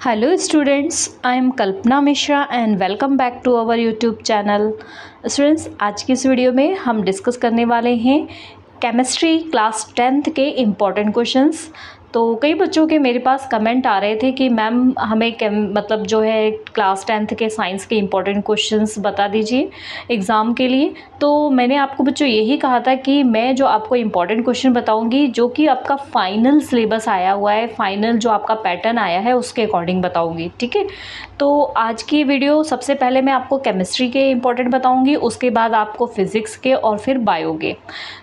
Hello students, I am Kalpana Mishra and welcome back to our YouTube channel. Students, आज की इस video में हम डिस्कस करने वाले हैं केमिस्ट्री क्लास 10th के इम्पॉर्टेंट क्वेश्चंस। तो कई बच्चों के मेरे पास कमेंट आ रहे थे कि मैम हमें मतलब जो है क्लास 10th के साइंस के इम्पॉर्टेंट क्वेश्चंस बता दीजिए एग्ज़ाम के लिए। तो मैंने आपको बच्चों यही कहा था कि मैं जो आपको इम्पॉर्टेंट क्वेश्चन बताऊंगी जो कि आपका फाइनल सिलेबस आया हुआ है, फाइनल जो आपका पैटर्न आया है उसके अकॉर्डिंग बताऊंगी, ठीक है। तो आज की वीडियो सबसे पहले मैं आपको केमिस्ट्री के इम्पॉर्टेंट बताऊंगी, उसके बाद आपको फिज़िक्स के और फिर बायो के।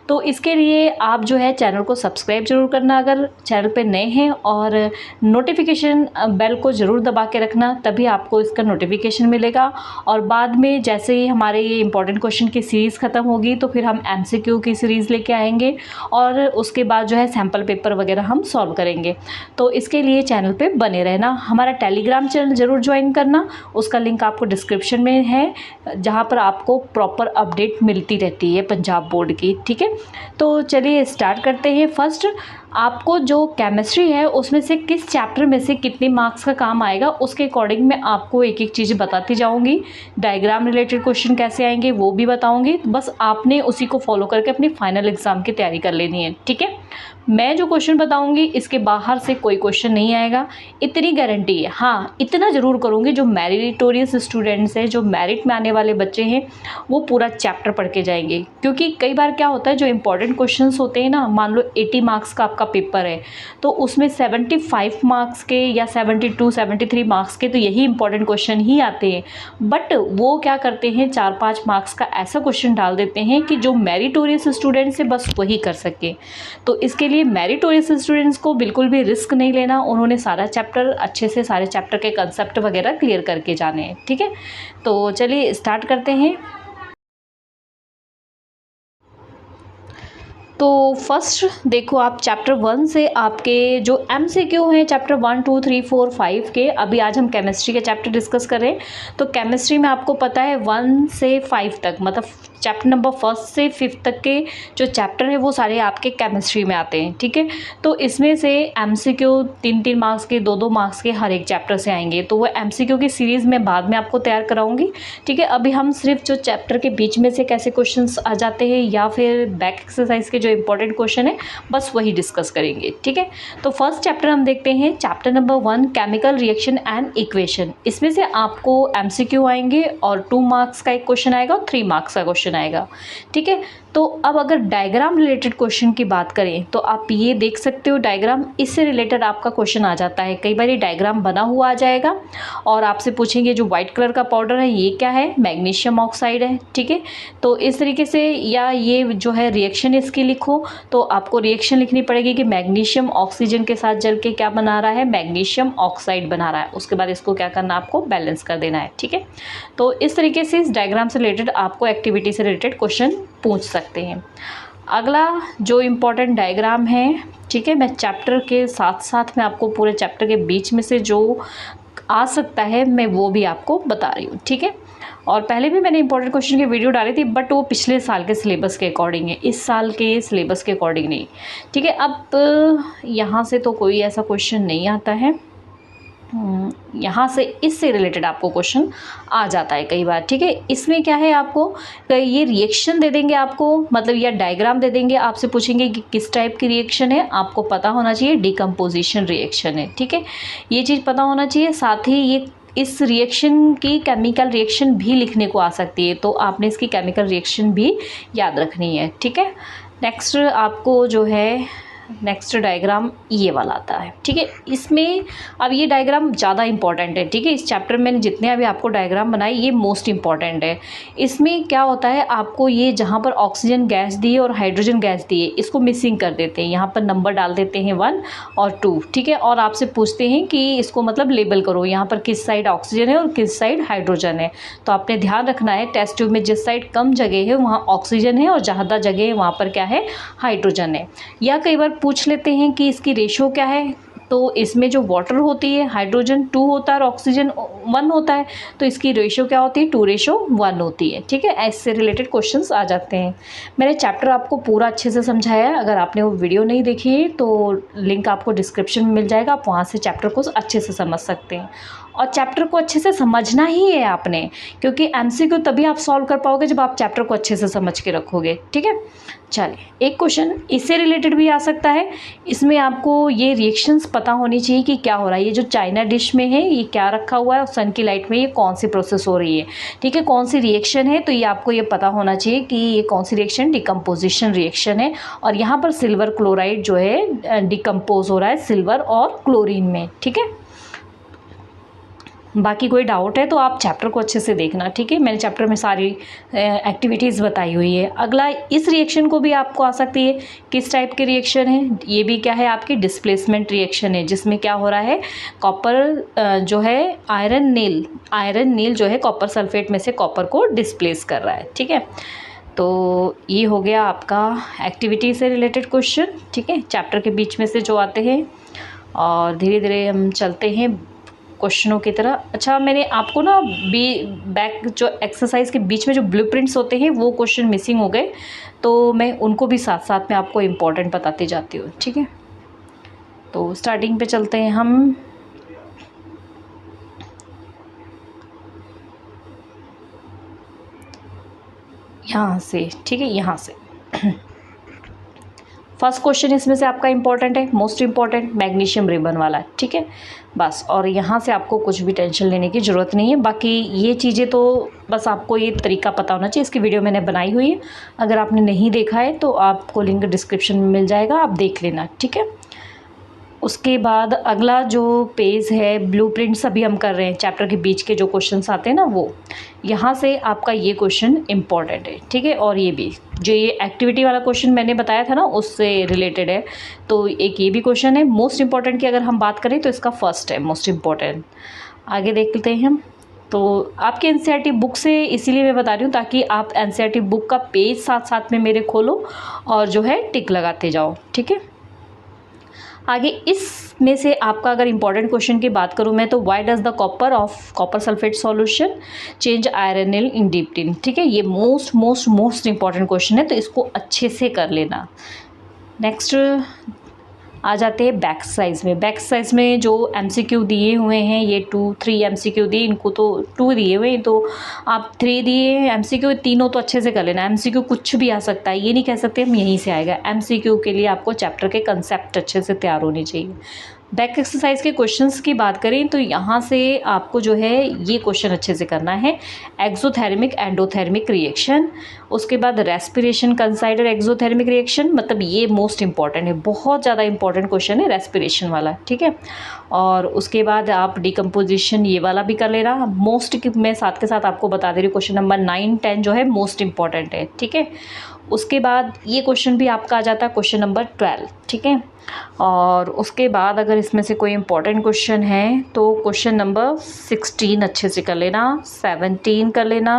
तो इसके लिए आप जो है चैनल को सब्सक्राइब जरूर करना अगर चैनल पे नए हैं, और नोटिफिकेशन बेल को ज़रूर दबा के रखना, तभी आपको इसका नोटिफिकेशन मिलेगा। और बाद में जैसे ही हमारे ये इंपॉर्टेंट क्वेश्चन की सीरीज़ ख़त्म होगी तो फिर हम एमसीक्यू की सीरीज़ लेके आएंगे और उसके बाद जो है सैम्पल पेपर वगैरह हम सॉल्व करेंगे। तो इसके लिए चैनल पे बने रहना। हमारा टेलीग्राम चैनल ज़रूर ज्वाइन करना, उसका लिंक आपको डिस्क्रिप्शन में है, जहाँ पर आपको प्रॉपर अपडेट मिलती रहती है पंजाब बोर्ड की, ठीक है। तो चलिए स्टार्ट करते हैं। फर्स्ट, आपको जो केमिस्ट्री है उसमें से किस चैप्टर में से कितने मार्क्स का काम आएगा उसके अकॉर्डिंग मैं आपको एक एक चीज़ बताती जाऊंगी। डायग्राम रिलेटेड क्वेश्चन कैसे आएंगे वो भी बताऊंगी, बस आपने उसी को फॉलो करके अपनी फाइनल एग्ज़ाम की तैयारी कर लेनी है, ठीक है। मैं जो क्वेश्चन बताऊंगी इसके बाहर से कोई क्वेश्चन नहीं आएगा, इतनी गारंटी है। हाँ, इतना ज़रूर करूँगी जो मेरिटोरियस स्टूडेंट्स हैं, जो मेरिट में आने वाले बच्चे हैं, वो पूरा चैप्टर पढ़ के जाएंगे। क्योंकि कई बार क्या होता है, जो इंपॉर्टेंट क्वेश्चंस होते हैं ना, मान लो 80 मार्क्स का आपका पेपर है तो उसमें 75 मार्क्स के या 72-73 मार्क्स के तो यही इंपॉर्टेंट क्वेश्चन ही आते हैं। बट वो क्या करते हैं, 4-5 मार्क्स का ऐसा क्वेश्चन डाल देते हैं कि जो मेरिटोरियस स्टूडेंट्स है बस वही कर सके। तो इसके लिए मेरिटोरियस स्टूडेंट्स को बिल्कुल भी रिस्क नहीं लेना, उन्होंने सारा चैप्टर अच्छे से, सारे चैप्टर के कंसेप्ट वगैरह क्लियर करके जाने हैं, ठीक है। तो चलिए स्टार्ट करते हैं। तो फर्स्ट देखो, आप चैप्टर 1 से आपके जो एमसीक्यू हैं चैप्टर 1, 2, 3, 4, 5 के, अभी आज हम केमिस्ट्री के चैप्टर डिस्कस कर रहे हैं। तो केमिस्ट्री में आपको पता है 1 से 5 तक, मतलब चैप्टर नंबर 1 से 5 तक के जो चैप्टर है वो सारे आपके केमिस्ट्री में आते हैं, ठीक है। तो इसमें से एमसीक्यू 3-3 मार्क्स के, 2-2 मार्क्स के हर एक चैप्टर से आएंगे। तो वो एमसीक्यू की सीरीज़ में बाद में आपको तैयार कराऊंगी, ठीक है। अभी हम सिर्फ जो चैप्टर के बीच में से कैसे क्वेश्चंस आ जाते हैं या फिर बैक एक्सरसाइज के जो इंपॉर्टेंट क्वेश्चन है बस वही डिस्कस करेंगे, ठीक है। तो फर्स्ट चैप्टर हम देखते हैं, chapter number 1 chemical reaction and equation. इसमें से आपको एमसीक्यू आएंगे और 2 मार्क्स का एक क्वेश्चन आएगा और 3 मार्क्स का क्वेश्चन आएगा, ठीक है। तो अब अगर डायग्राम रिलेटेड क्वेश्चन की बात करें तो आप ये देख सकते हो, डायग्राम इससे रिलेटेड आपका क्वेश्चन आ जाता है। कई बार ये डायग्राम बना हुआ आ जाएगा और आपसे पूछेंगे जो व्हाइट कलर का पाउडर है ये क्या है, मैग्नीशियम ऑक्साइड है, ठीक है। तो इस तरीके से, या ये जो है रिएक्शन इसकी लिखो, तो आपको रिएक्शन लिखनी पड़ेगी कि मैग्नीशियम ऑक्सीजन के साथ जल के क्या बना रहा है, मैग्नीशियम ऑक्साइड बना रहा है। उसके बाद इसको क्या करना, आपको बैलेंस कर देना है, ठीक है। तो इस तरीके से इस डायग्राम से रिलेटेड आपको एक्टिविटी से रिलेटेड क्वेश्चन पूछ सकते हैं। अगला जो इम्पोर्टेंट डायग्राम है, ठीक है, मैं चैप्टर के साथ साथ मैं आपको पूरे चैप्टर के बीच में से जो आ सकता है मैं वो भी आपको बता रही हूँ, ठीक है। और पहले भी मैंने इंपॉर्टेंट क्वेश्चन की वीडियो डाली थी, बट वो पिछले साल के सिलेबस के अकॉर्डिंग है, इस साल के सिलेबस के अकॉर्डिंग नहीं, ठीक है। अब यहाँ से तो कोई ऐसा क्वेश्चन नहीं आता है, यहाँ से इससे रिलेटेड आपको क्वेश्चन आ जाता है कई बार, ठीक है। इसमें क्या है, आपको ये रिएक्शन दे देंगे आपको, मतलब या डायग्राम दे देंगे, आपसे पूछेंगे कि किस टाइप की रिएक्शन है, आपको पता होना चाहिए डिकम्पोजिशन रिएक्शन है, ठीक है। ये चीज़ पता होना चाहिए। साथ ही ये इस रिएक्शन की केमिकल रिएक्शन भी लिखने को आ सकती है, तो आपने इसकी केमिकल रिएक्शन भी याद रखनी है, ठीक है। नेक्स्ट आपको जो है नेक्स्ट डायग्राम ये वाला आता है, ठीक है। इसमें अब ये डायग्राम ज़्यादा इंपॉर्टेंट है, ठीक है। इस चैप्टर में मैंने जितने अभी आपको डायग्राम बनाए ये मोस्ट इंपॉर्टेंट है। इसमें क्या होता है, आपको ये जहाँ पर ऑक्सीजन गैस दी है और हाइड्रोजन गैस दी है इसको मिसिंग कर देते हैं, यहाँ पर नंबर डाल देते हैं 1 और 2, ठीक है। और आपसे पूछते हैं कि इसको मतलब लेबल करो, यहाँ पर किस साइड ऑक्सीजन है और किस साइड हाइड्रोजन है। तो आपने ध्यान रखना है, टेस्ट ट्यूब में जिस साइड कम जगह है वहाँ ऑक्सीजन है और ज़्यादा जगह है वहाँ पर क्या है, हाइड्रोजन है। या कई बार पूछ लेते हैं कि इसकी रेशो क्या है, तो इसमें जो वाटर होती है हाइड्रोजन 2 होता है और ऑक्सीजन 1 होता है, तो इसकी रेशो क्या होती है 2:1 होती है। ठीक है, ऐसे रिलेटेड क्वेश्चंस आ जाते हैं। मैंने चैप्टर आपको पूरा अच्छे से समझाया है, अगर आपने वो वीडियो नहीं देखी है तो लिंक आपको डिस्क्रिप्शन में मिल जाएगा, आप वहाँ से चैप्टर को अच्छे से समझ सकते हैं। और चैप्टर को अच्छे से समझना ही है आपने, क्योंकि एमसीक्यू तभी आप सॉल्व कर पाओगे जब आप चैप्टर को अच्छे से समझ के रखोगे। ठीक है, चलिए एक क्वेश्चन इससे रिलेटेड भी आ सकता है। इसमें आपको ये रिएक्शंस पता होनी चाहिए कि क्या हो रहा है। ये जो चाइना डिश में है ये क्या रखा हुआ है और सन की लाइट में ये कौन सी प्रोसेस हो रही है। ठीक है, कौन सी रिएक्शन है, तो ये आपको ये पता होना चाहिए कि ये कौन सी रिएक्शन, डिकम्पोजिशन रिएक्शन है। और यहाँ पर सिल्वर क्लोराइड जो है डिकम्पोज हो रहा है सिल्वर और क्लोरीन में। ठीक है, बाकी कोई डाउट है तो आप चैप्टर को अच्छे से देखना। ठीक है, मैंने चैप्टर में सारी एक्टिविटीज़ बताई हुई है। अगला, इस रिएक्शन को भी आपको आ सकती है, किस टाइप की रिएक्शन है, ये भी क्या है आपकी डिस्प्लेसमेंट रिएक्शन है, जिसमें क्या हो रहा है कॉपर जो है आयरन नील जो है कॉपर सल्फेट में से कॉपर को डिस्प्लेस कर रहा है। ठीक है, तो ये हो गया आपका एक्टिविटी से रिलेटेड क्वेश्चन। ठीक है, चैप्टर के बीच में से जो आते हैं, और धीरे धीरे हम चलते हैं क्वेश्चनों की तरह। अच्छा, मैंने आपको ना बैक जो एक्सरसाइज के बीच में जो ब्लूप्रिंट्स होते हैं वो क्वेश्चन मिसिंग हो गए, तो मैं उनको भी साथ साथ में आपको इम्पोर्टेंट बताती जाती हूँ। ठीक है, तो स्टार्टिंग पे चलते हैं हम। यहाँ से, ठीक है, यहाँ से फर्स्ट क्वेश्चन इसमें से आपका इंपॉर्टेंट है, मोस्ट इंपॉर्टेंट, मैग्नीशियम रिबन वाला। ठीक है, बस, और यहाँ से आपको कुछ भी टेंशन लेने की ज़रूरत नहीं है। बाकी ये चीज़ें तो बस आपको ये तरीका पता होना चाहिए। इसकी वीडियो मैंने बनाई हुई है, अगर आपने नहीं देखा है तो आपको लिंक डिस्क्रिप्शन में मिल जाएगा, आप देख लेना। ठीक है, उसके बाद अगला जो पेज है ब्लूप्रिंट्स अभी हम कर रहे हैं, चैप्टर के बीच के जो क्वेश्चंस आते हैं ना वो, यहाँ से आपका ये क्वेश्चन इम्पॉर्टेंट है। ठीक है, और ये भी जो ये एक्टिविटी वाला क्वेश्चन मैंने बताया था ना उससे रिलेटेड है, तो एक ये भी क्वेश्चन है मोस्ट इम्पॉर्टेंट की। अगर हम बात करें तो इसका फर्स्ट है मोस्ट इम्पॉर्टेंट। आगे देख लेते हैं हम। तो आपके एनसीईआरटी बुक से इसीलिए मैं बता रही हूँ ताकि आप एनसीईआरटी बुक का पेज साथ साथ में मेरे खोलो और जो है टिक लगाते जाओ। ठीक है, आगे इसमें से आपका अगर इंपॉर्टेंट क्वेश्चन की बात करूं मैं, तो why does the copper of copper sulphate solution change iron nail in deep tin. ठीक है, ये मोस्ट इंपॉर्टेंट क्वेश्चन है, तो इसको अच्छे से कर लेना। नेक्स्ट आ जाते हैं बैक एक्सरसाइज में। बैक एक्सरसाइज में जो एमसीक्यू दिए हुए हैं ये 2-3 एमसीक्यू दिए, इनको तो 2 दिए हुए हैं, तो आप 3 दिए एमसीक्यू, तीनों तो अच्छे से कर लेना। एमसीक्यू कुछ भी आ सकता है, ये नहीं कह सकते हम यहीं से आएगा। एमसीक्यू के लिए आपको चैप्टर के कंसेप्ट अच्छे से तैयार होने चाहिए। बैक एक्सरसाइज के क्वेश्चंस की बात करें तो यहाँ से आपको जो है ये क्वेश्चन अच्छे से करना है, एक्सोथर्मिक एंडोथर्मिक रिएक्शन, उसके बाद रेस्पिरेशन कंसाइडर एक्सोथर्मिक रिएक्शन, मतलब ये मोस्ट इंपॉर्टेंट है, बहुत ज़्यादा इंपॉर्टेंट क्वेश्चन है रेस्पिरेशन वाला। ठीक है, और उसके बाद आप डिकम्पोजिशन ये वाला भी कर लेना। मोस्ट मैं साथ के साथ आपको बता दे रही हूँ, क्वेश्चन नंबर 9-10 जो है मोस्ट इंपॉर्टेंट है। ठीक है, उसके बाद ये क्वेश्चन भी आपका आ जाता है क्वेश्चन नंबर 12। ठीक है, और उसके बाद अगर इसमें से कोई इंपॉर्टेंट क्वेश्चन है तो क्वेश्चन नंबर 16 अच्छे से कर लेना, 17 कर लेना,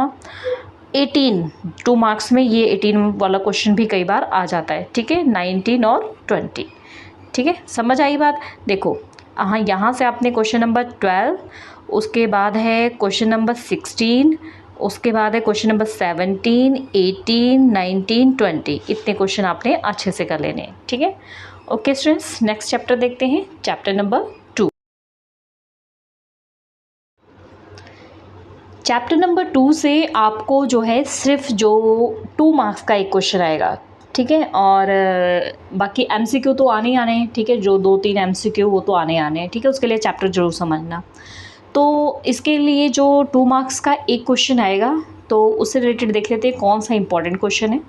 18 2 मार्क्स में ये 18 वाला क्वेश्चन भी कई बार आ जाता है। ठीक है, 19 और 20। ठीक है, समझ आई बात। देखो हाँ, यहाँ से आपने क्वेश्चन नंबर 12, उसके बाद है क्वेश्चन नंबर 16, उसके बाद है क्वेश्चन नंबर 17, 18, 19, 20, इतने क्वेश्चन आपने अच्छे से कर लेने हैं। ठीक है, ओके स्टूडेंट्स, नेक्स्ट चैप्टर देखते हैं, चैप्टर नंबर 2। चैप्टर नंबर 2 से आपको जो है सिर्फ जो 2 मार्क्स का एक क्वेश्चन आएगा। ठीक है, और बाकी एमसीक्यू तो आने ही आने हैं। ठीक है, जो 2-3 एमसीक्यू वो तो आने आने हैं। ठीक है, उसके लिए चैप्टर जरूर समझना। तो इसके लिए जो 2 मार्क्स का एक क्वेश्चन आएगा तो उससे रिलेटेड देख लेते हैं कौन सा इंपॉर्टेंट क्वेश्चन है,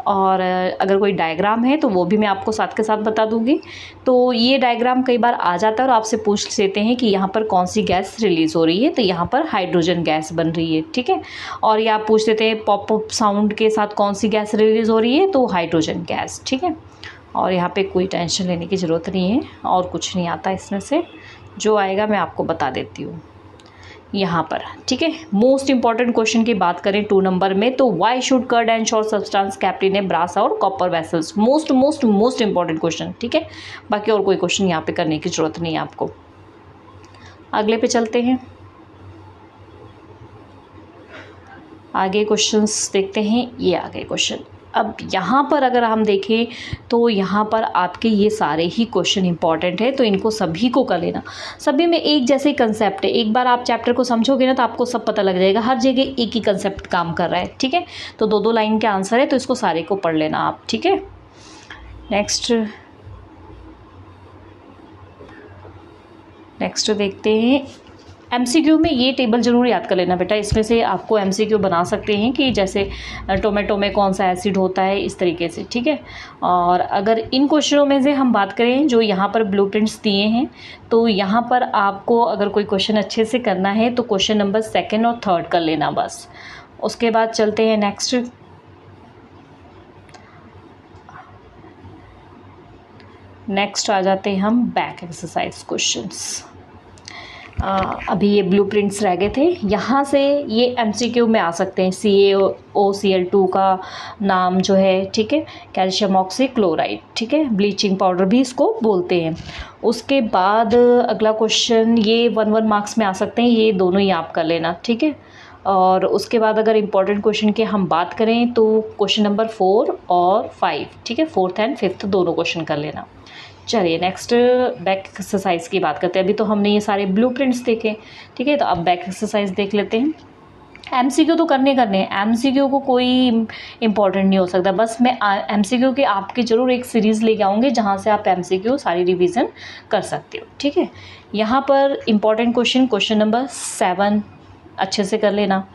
और अगर कोई डायग्राम है तो वो भी मैं आपको साथ के साथ बता दूंगी। तो ये डायग्राम कई बार आ जाता है और आपसे पूछ लेते हैं कि यहाँ पर कौन सी गैस रिलीज़ हो रही है, तो यहाँ पर हाइड्रोजन गैस बन रही है। ठीक है, और या आप पूछ लेते हैं पॉप अप साउंड के साथ कौन सी गैस रिलीज़ हो रही है, तो हाइड्रोजन गैस। ठीक है, और यहाँ पे कोई टेंशन लेने की ज़रूरत नहीं है, और कुछ नहीं आता इसमें से, जो आएगा मैं आपको बता देती हूँ। यहाँ पर, ठीक है। मोस्ट इंपॉर्टेंट क्वेश्चन की बात करें 2 नंबर में, तो why should curd and short substance kept in a brass or copper vessels, most most most important question, ठीक है। बाकी और कोई क्वेश्चन यहाँ पे करने की जरूरत नहीं है आपको। अगले पे चलते हैं, आगे क्वेश्चंस देखते हैं। ये आगे क्वेश्चन, अब यहाँ पर अगर हम देखें तो यहाँ पर आपके ये सारे ही क्वेश्चन इंपॉर्टेंट है, तो इनको सभी को कर लेना। सभी में एक जैसे ही कंसेप्ट है, एक बार आप चैप्टर को समझोगे ना तो आपको सब पता लग जाएगा, हर जगह एक ही कंसेप्ट काम कर रहा है, ठीक है। तो 2-2 लाइन के आंसर है, तो इसको सारे को पढ़ लेना आप, ठीक है। नेक्स्ट देखते हैं। एमसीक्यू में ये टेबल ज़रूर याद कर लेना बेटा, इसमें से आपको एमसीक्यू बना सकते हैं कि जैसे टोमेटो में कौन सा एसिड होता है, इस तरीके से, ठीक है। और अगर इन क्वेश्चनों में से हम बात करें जो यहाँ पर ब्लूप्रिंट्स दिए हैं, तो यहाँ पर आपको अगर कोई क्वेश्चन अच्छे से करना है तो क्वेश्चन नंबर 2 और 3 कर लेना बस। उसके बाद चलते हैं नेक्स्ट आ जाते हैं हम बैक एक्सरसाइज क्वेश्चंस। अभी ये ब्लूप्रिंट्स रह गए थे, यहाँ से ये एमसीक्यू में आ सकते हैं। CaOCl2 का नाम जो है, ठीक है, कैल्शियम ऑक्सीक्लोराइड, ठीक है, ब्लीचिंग पाउडर भी इसको बोलते हैं। उसके बाद अगला क्वेश्चन ये 1-1 मार्क्स में आ सकते हैं, ये दोनों ही आप कर लेना, ठीक है। और उसके बाद अगर इम्पोर्टेंट क्वेश्चन की हम बात करें तो क्वेश्चन नंबर 4 और 5, ठीक है, 4th एंड 5th दोनों क्वेश्चन कर लेना। चलिए नेक्स्ट बैक एक्सरसाइज की बात करते हैं। अभी तो हमने ये सारे ब्लूप्रिंट्स देखे, ठीक है, तो अब बैक एक्सरसाइज देख लेते हैं। एमसीक्यू तो करने हैं, एमसीक्यू को कोई इंपॉर्टेंट नहीं हो सकता, बस मैं एमसीक्यू के आपके ज़रूर एक सीरीज़ लेके आऊँगी जहाँ से आप एमसीक्यू सारी रिवीजन कर सकते हो, ठीक है। यहाँ पर इम्पॉर्टेंट क्वेश्चन नंबर 7 अच्छे से कर लेना।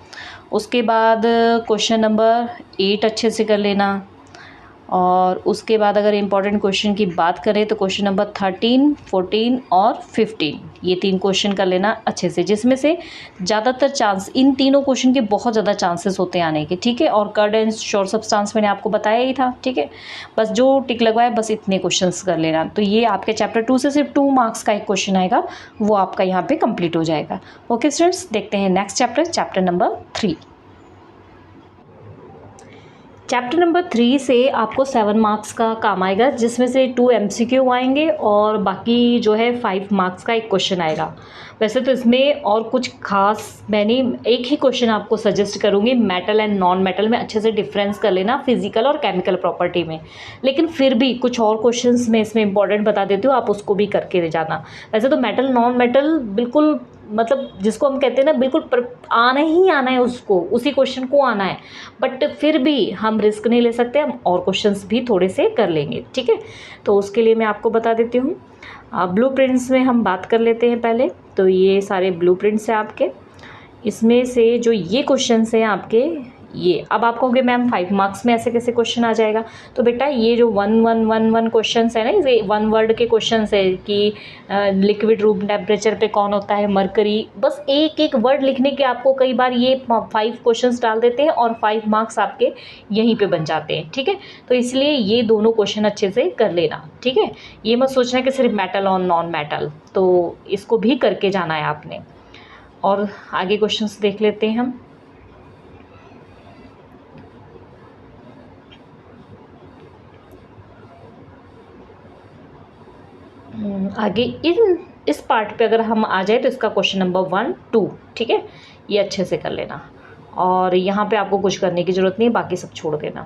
उसके बाद क्वेश्चन नंबर 8 अच्छे से कर लेना। और उसके बाद अगर इम्पॉर्टेंट क्वेश्चन की बात करें तो क्वेश्चन नंबर 13, 14 और 15, ये 3 क्वेश्चन कर लेना अच्छे से, जिसमें से ज़्यादातर चांस इन तीनों क्वेश्चन के बहुत ज़्यादा चांसेस होते हैं आने के, ठीक है। और कर्ड एंड शॉर्ट सब्सटेंस मैंने आपको बताया ही था, ठीक है। बस जो टिक लगवाए बस इतने क्वेश्चन कर लेना, तो ये आपके चैप्टर 2 से सिर्फ 2 मार्क्स का एक क्वेश्चन आएगा, वो आपका यहाँ पर कंप्लीट हो जाएगा। ओके स्टूडेंट्स, देखते हैं next chapter number 3। Chapter number 3 से आपको 7 मार्क्स का काम आएगा, जिसमें से 2 एमसीक्यू आएंगे और बाकी जो है 5 मार्क्स का एक क्वेश्चन आएगा। वैसे तो इसमें और कुछ खास मैंने एक ही क्वेश्चन आपको सजेस्ट करूँगी, मेटल एंड नॉन मेटल में अच्छे से डिफरेंस कर लेना, फिजिकल और केमिकल प्रॉपर्टी में। लेकिन फिर भी कुछ और क्वेश्चंस मैं इसमें इंपॉर्टेंट बता देती हूँ, आप उसको भी करके जाना। वैसे तो मेटल नॉन मेटल बिल्कुल, मतलब जिसको हम कहते हैं ना, बिल्कुल आना ही आना है, उसको उसी क्वेश्चन को आना है, बट फिर भी हम रिस्क नहीं ले सकते, हम और क्वेश्चंस भी थोड़े से कर लेंगे, ठीक है। तो उसके लिए मैं आपको बता देती हूँ। ब्लूप्रिंट्स में हम बात कर लेते हैं पहले। तो ये सारे ब्लूप्रिंट्स हैं आपके, इसमें से जो ये क्वेश्चंस हैं आपके, ये अब आप कहोगे मैम 5 मार्क्स में ऐसे कैसे क्वेश्चन आ जाएगा, तो बेटा ये जो 1-1-1-1 क्वेश्चंस है ना, ये 1 वर्ड के क्वेश्चंस है कि लिक्विड रूम टेम्परेचर पे कौन होता है, मरकरी, बस एक एक वर्ड लिखने के आपको कई बार ये 5 क्वेश्चंस डाल देते हैं और 5 मार्क्स आपके यहीं पे बन जाते हैं, ठीक है। तो इसलिए ये दोनों क्वेश्चन अच्छे से कर लेना, ठीक है। ये मत सोचना कि सिर्फ मेटल और नॉन मेटल, तो इसको भी करके जाना है आपने। और आगे क्वेश्चंस देख लेते हैं हम। आगे इस पार्ट पे अगर हम आ जाए तो इसका क्वेश्चन नंबर 1, 2, ठीक है, ये अच्छे से कर लेना। और यहाँ पे आपको कुछ करने की ज़रूरत नहीं, बाकी सब छोड़ देना।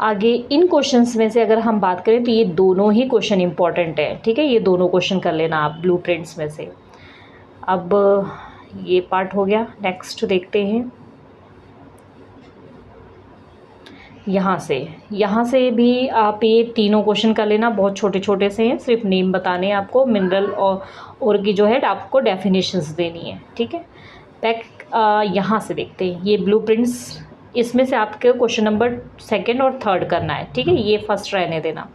आगे इन क्वेश्चंस में से अगर हम बात करें तो ये दोनों ही क्वेश्चन इंपॉर्टेंट है, ठीक है, ये दोनों क्वेश्चन कर लेना आप ब्लूप्रिंट्स में से। अब ये पार्ट हो गया, नेक्स्ट देखते हैं। यहाँ से भी आप ये तीनों क्वेश्चन कर लेना, बहुत छोटे छोटे से हैं, सिर्फ नेम बताने हैं आपको, मिनरल और की जो है आपको डेफिनेशंस देनी है, ठीक है। बैक यहाँ से देखते हैं, ये ब्लूप्रिंट्स, इसमें से आपके क्वेश्चन नंबर 2 और 3 करना है, ठीक है, ये फर्स्ट रहने देना।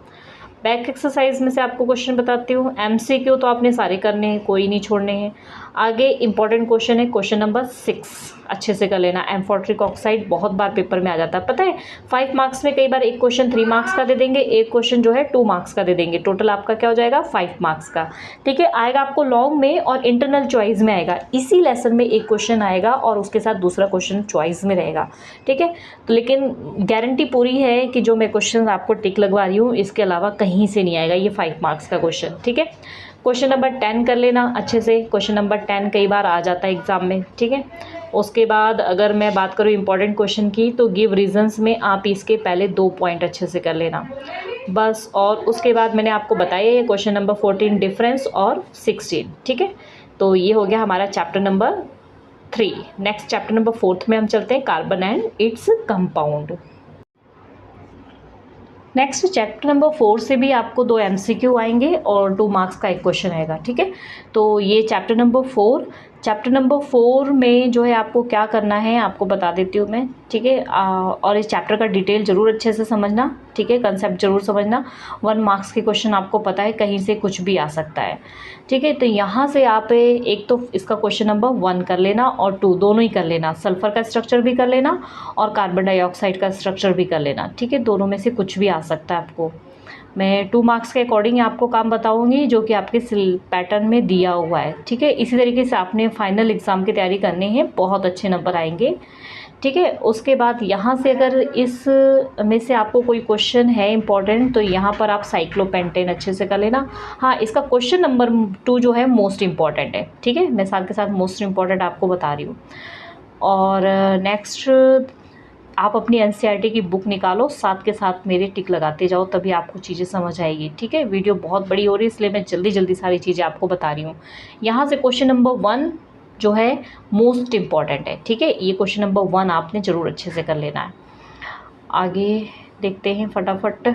बैक एक्सरसाइज में से आपको क्वेश्चन बताती हूँ। MCQ तो आपने सारे करने हैं, कोई नहीं छोड़ने हैं। आगे इंपॉर्टेंट क्वेश्चन है क्वेश्चन नंबर 6, अच्छे से कर लेना। एम्फोटेरिक ऑक्साइड बहुत बार पेपर में आ जाता है, पता है 5 मार्क्स में कई बार एक क्वेश्चन 3 मार्क्स का दे देंगे, एक क्वेश्चन जो है 2 मार्क्स का दे देंगे, टोटल आपका क्या हो जाएगा 5 मार्क्स का। ठीक है, आएगा आपको लॉन्ग में और इंटरनल चॉइस में आएगा। इसी लेसन में एक क्वेश्चन आएगा और उसके साथ दूसरा क्वेश्चन चॉइस में रहेगा। ठीक है, तो लेकिन गारंटी पूरी है कि जो मैं क्वेश्चन आपको टिक लगवा रही हूँ इसके अलावा कहीं से नहीं आएगा ये 5 मार्क्स का क्वेश्चन। ठीक है, क्वेश्चन नंबर 10 कर लेना अच्छे से। क्वेश्चन नंबर 10 कई बार आ जाता है एग्जाम में। ठीक है, उसके बाद अगर मैं बात करूँ इंपॉर्टेंट क्वेश्चन की तो गिव रीजंस में आप इसके पहले 2 पॉइंट अच्छे से कर लेना बस। और उसके बाद मैंने आपको बताया ये क्वेश्चन नंबर 14 डिफरेंस और 16। ठीक है, तो ये हो गया हमारा chapter number 3। Next chapter number 4 में हम चलते हैं, carbon and its compound. Next chapter number 4 से भी आपको 2 MCQ आएंगे और 2 मार्क्स का एक क्वेश्चन आएगा। ठीक है, तो ये चैप्टर नंबर 4 में जो है आपको क्या करना है आपको बता देती हूँ मैं। ठीक है, और इस चैप्टर का डिटेल ज़रूर अच्छे से समझना। ठीक है, कंसेप्ट जरूर समझना। 1 मार्क्स के क्वेश्चन आपको पता है कहीं से कुछ भी आ सकता है। ठीक है, तो यहाँ से आप एक तो इसका क्वेश्चन नंबर 1 कर लेना और 2 दोनों ही कर लेना। सल्फर का स्ट्रक्चर भी कर लेना और कार्बन डाइऑक्साइड का स्ट्रक्चर भी कर लेना। ठीक है, दोनों में से कुछ भी आ सकता है आपको। मैं 2 मार्क्स के अकॉर्डिंग आपको काम बताऊंगी जो कि आपके पैटर्न में दिया हुआ है। ठीक है, इसी तरीके से आपने फाइनल एग्ज़ाम की तैयारी करनी है, बहुत अच्छे नंबर आएंगे। ठीक है, उसके बाद यहाँ से अगर इस में से आपको कोई क्वेश्चन है इंपॉर्टेंट तो यहाँ पर आप साइक्लोपेंटेन अच्छे से कर लेना। हाँ, इसका क्वेश्चन नंबर 2 जो है मोस्ट इम्पॉर्टेंट है। ठीक है, मैं साथ के साथ मोस्ट इम्पॉर्टेंट आपको बता रही हूँ। और नेक्स्ट आप अपनी NCERT की बुक निकालो, साथ के साथ मेरे टिक लगाते जाओ, तभी आपको चीज़ें समझ आएगी। ठीक है, वीडियो बहुत बड़ी हो रही है इसलिए मैं जल्दी जल्दी सारी चीज़ें आपको बता रही हूँ। यहाँ से क्वेश्चन नंबर 1 जो है मोस्ट इम्पॉर्टेंट है। ठीक है, ये क्वेश्चन नंबर 1 आपने ज़रूर अच्छे से कर लेना है। आगे देखते हैं फटाफट।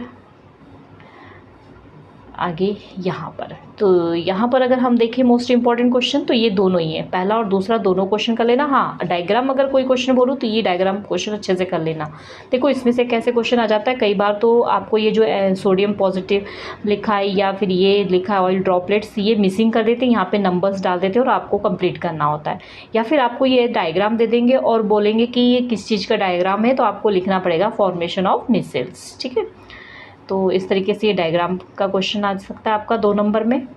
आगे यहाँ पर तो यहाँ पर अगर हम देखें मोस्ट इंपॉर्टेंट क्वेश्चन तो ये दोनों ही है, पहला और दूसरा दोनों क्वेश्चन कर लेना। हाँ, डायग्राम अगर कोई क्वेश्चन बोलूँ तो ये डायग्राम क्वेश्चन अच्छे से कर लेना। देखो इसमें से कैसे क्वेश्चन आ जाता है, कई बार तो आपको ये जो सोडियम पॉजिटिव लिखा है या फिर ये लिखा है ऑयल ड्रॉपलेट्स, ये मिसिंग कर देते हैं, यहाँ पे नंबर्स डाल देते हैं और आपको कंप्लीट करना होता है। या फिर आपको ये डायग्राम दे देंगे और बोलेंगे कि ये किस चीज़ का डायग्राम है, तो आपको लिखना पड़ेगा फॉर्मेशन ऑफ मिसाइल्स। ठीक है, तो इस तरीके से ये डायग्राम का क्वेश्चन आ सकता है आपका 2 नंबर में।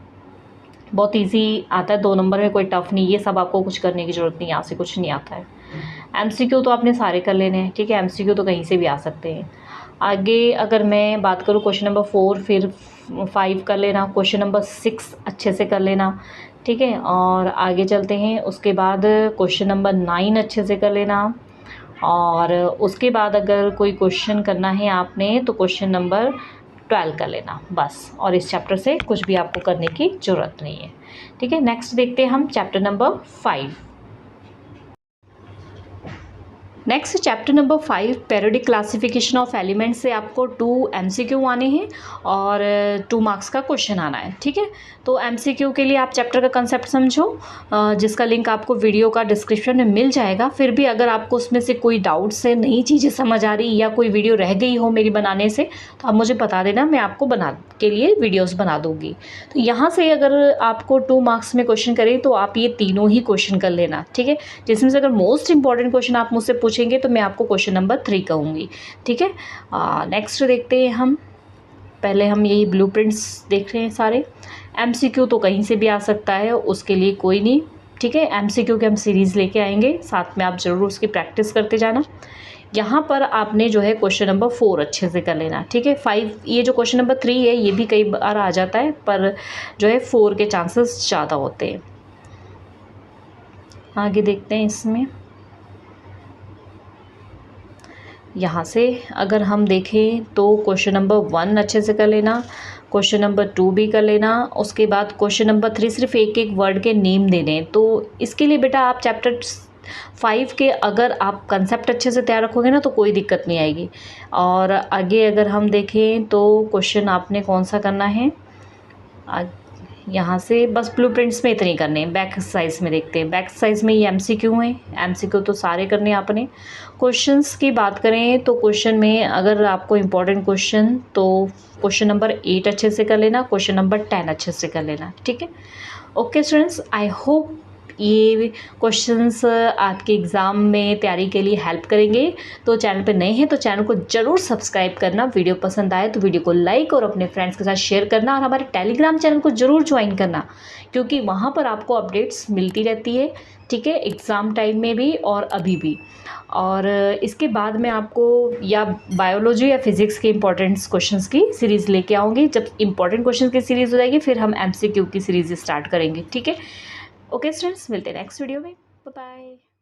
बहुत इजी आता है 2 नंबर में, कोई टफ नहीं, ये सब आपको कुछ करने की ज़रूरत नहीं, यहाँ से कुछ नहीं आता है। MCQ तो आपने सारे कर लेने हैं। ठीक है, MCQ तो कहीं से भी आ सकते हैं। आगे अगर मैं बात करूँ क्वेश्चन नंबर 4 फिर 5 कर लेना, क्वेश्चन नंबर 6 अच्छे से कर लेना। ठीक है, और आगे चलते हैं, उसके बाद क्वेश्चन नंबर 9 अच्छे से कर लेना। और उसके बाद अगर कोई क्वेश्चन करना है आपने तो क्वेश्चन नंबर 12 कर लेना बस। और इस चैप्टर से कुछ भी आपको करने की ज़रूरत नहीं है। ठीक है, नेक्स्ट देखते हैं हम chapter number 5। Next chapter number 5 periodic classification of elements से आपको 2 MCQ आने हैं और 2 मार्क्स का क्वेश्चन आना है। ठीक है, तो MCQ के लिए आप चैप्टर का कंसेप्ट समझो, जिसका लिंक आपको वीडियो का डिस्क्रिप्शन में मिल जाएगा। फिर भी अगर आपको उसमें से कोई डाउट्स है, नई चीज़ें समझ आ रही या कोई वीडियो रह गई हो मेरी बनाने से, तो आप मुझे बता देना, मैं आपको बना के लिए वीडियोज़ बना दूँगी। तो यहाँ से अगर आपको 2 मार्क्स में क्वेश्चन करें तो आप ये तीनों ही क्वेश्चन कर लेना। ठीक है, जिसमें से अगर मोस्ट इंपॉर्टेंट क्वेश्चन आप मुझसे पूछेंगे तो मैं आपको क्वेश्चन नंबर 3 कहूँगी। ठीक है, नेक्स्ट देखते हैं हम। पहले हम यही ब्लूप्रिंट्स देख रहे हैं सारे। MCQ तो कहीं से भी आ सकता है, उसके लिए कोई नहीं। ठीक है, MCQ के हम सीरीज़ लेके आएंगे, साथ में आप ज़रूर उसकी प्रैक्टिस करते जाना। यहाँ पर आपने जो है क्वेश्चन नंबर 4 अच्छे से कर लेना। ठीक है, 5 ये जो क्वेश्चन नंबर 3 है ये भी कई बार आ जाता है, पर जो है 4 के चांसेस ज़्यादा होते हैं। आगे देखते हैं इसमें। यहाँ से अगर हम देखें तो क्वेश्चन नंबर 1 अच्छे से कर लेना, क्वेश्चन नंबर 2 भी कर लेना। उसके बाद क्वेश्चन नंबर 3 सिर्फ एक एक वर्ड के नेम देने। तो इसके लिए बेटा आप चैप्टर 5 के अगर आप कंसेप्ट अच्छे से तैयार रखोगे ना तो कोई दिक्कत नहीं आएगी। और आगे अगर हम देखें तो क्वेश्चन आपने कौन सा करना है, यहाँ से बस ब्लूप्रिंट्स में इतने ही करने हैं। बैक एक्सरसाइज में देखते हैं। बैक एक्सरसाइज में ये एमसीक्यू हैं, एमसीक्यू तो सारे करने हैं आपने। क्वेश्चंस की बात करें तो क्वेश्चन में अगर आपको इम्पोर्टेंट क्वेश्चन तो क्वेश्चन नंबर 8 अच्छे से कर लेना, क्वेश्चन नंबर 10 अच्छे से कर लेना, ठीक है। ओके स्टूडेंट्स, आई होप ये क्वेश्चंस आपके एग्ज़ाम में तैयारी के लिए हेल्प करेंगे। तो चैनल पे नए हैं तो चैनल को ज़रूर सब्सक्राइब करना, वीडियो पसंद आए तो वीडियो को लाइक और अपने फ्रेंड्स के साथ शेयर करना, और हमारे टेलीग्राम चैनल को ज़रूर ज्वाइन करना, क्योंकि वहाँ पर आपको अपडेट्स मिलती रहती है, ठीक है, एग्ज़ाम टाइम में भी और अभी भी। और इसके बाद मैं आपको या बायोलॉजी या फिज़िक्स के इंपॉर्टेंट क्वेश्चंस की सीरीज़ लेके आऊँगी। जब इंपॉर्टेंट क्वेश्चंस की सीरीज़ हो जाएगी फिर हम एमसीक्यू की सीरीज़ स्टार्ट करेंगे, ठीक है। ओके स्टूडेंट्स, मिलते हैं नेक्स्ट वीडियो में। Bye bye.